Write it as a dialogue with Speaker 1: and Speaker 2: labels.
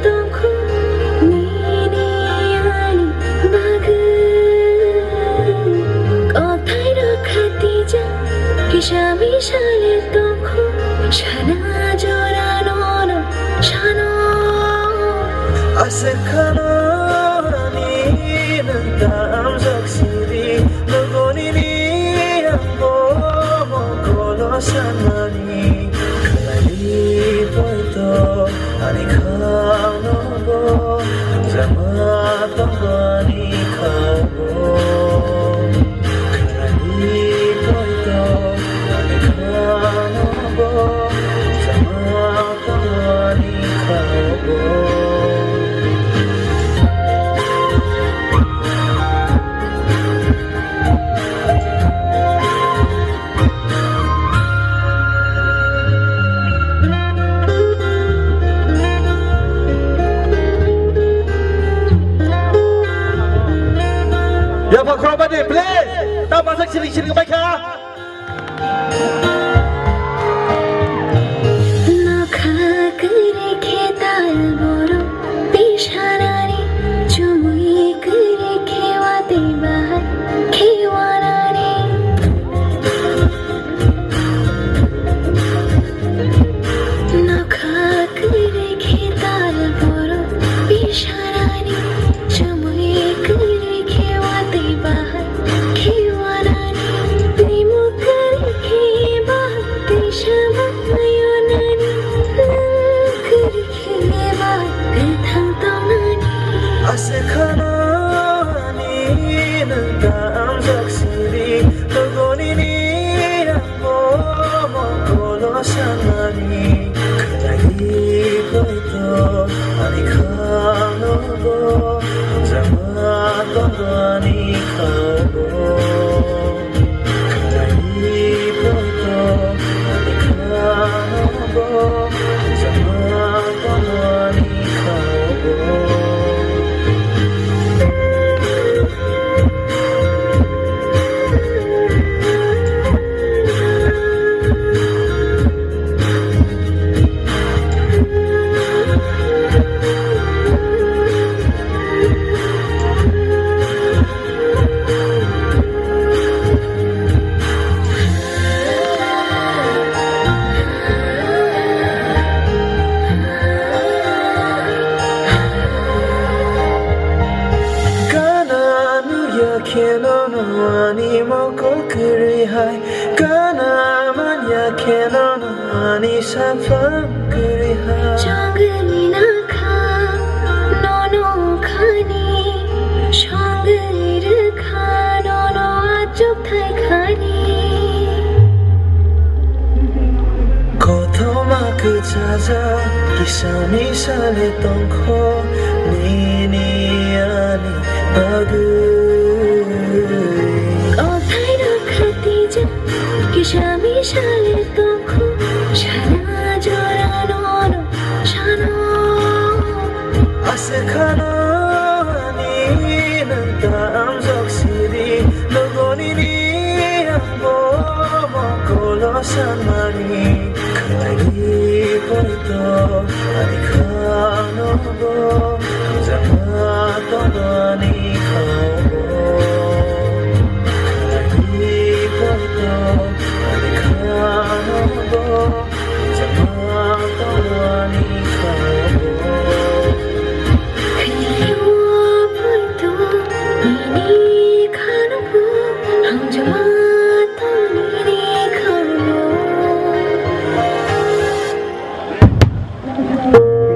Speaker 1: 똥코 니니 아니 바그 কথায় রাখাতে যা কিশামিশালে 똥코 সানা জোড়ানো না সানো
Speaker 2: 아색하나 아니는 땀작시리 너고니니 안보 먹고로사나니 칼날이 보이도 아니 가노보 잠았던 거니 가보 칼날이 보이도 아니 가노보 잠았던 거니 가보อย่าพอครบมาดิ please ต้องมาสักชิ้นกันไหมคะ
Speaker 1: নখা রেখে তাল বড় পেশানারে চুমুই রেখে ওয়াতে বাহার খেওয়ানারে নখা রেখে তাল বড় পেশানারে চুমুই রেখে ওয়াতে বাহার খেওয়ানারে প্রেমক রেখে বাহাতে সামায়নারে
Speaker 2: 아색하나 아니는 땀작시리 너고니니 안보 먹고로사나니 칼날이 보이도 아니 가노보 잠았던 거니 가보 칼날이 보이도 아니 가노보 잠았던 거니 가보 Kenono ani moko kuri hai Kanaman ya kenono ani safam kuri hai
Speaker 1: জঙ্গলি না খা ননো খানি সঙ্গের খা ননো আজব থাই খানি
Speaker 2: 고토마크 찾아 기사미살의 똥코 니니 아니 바그
Speaker 1: কথায় রাখাতে যা কিশামিশালে 똥코 সানা জোড়ানো না সানো
Speaker 2: 아색하나 아니는 땀작시리 너고니니 안보 먹고로사나니 칼날이 보이도 아니 가노보 잠았던 거니 가보 칼날이 보이도 아니 가노보 잠았던 거니 가보
Speaker 1: 그녀와 볼도 니니 가는 부 항저만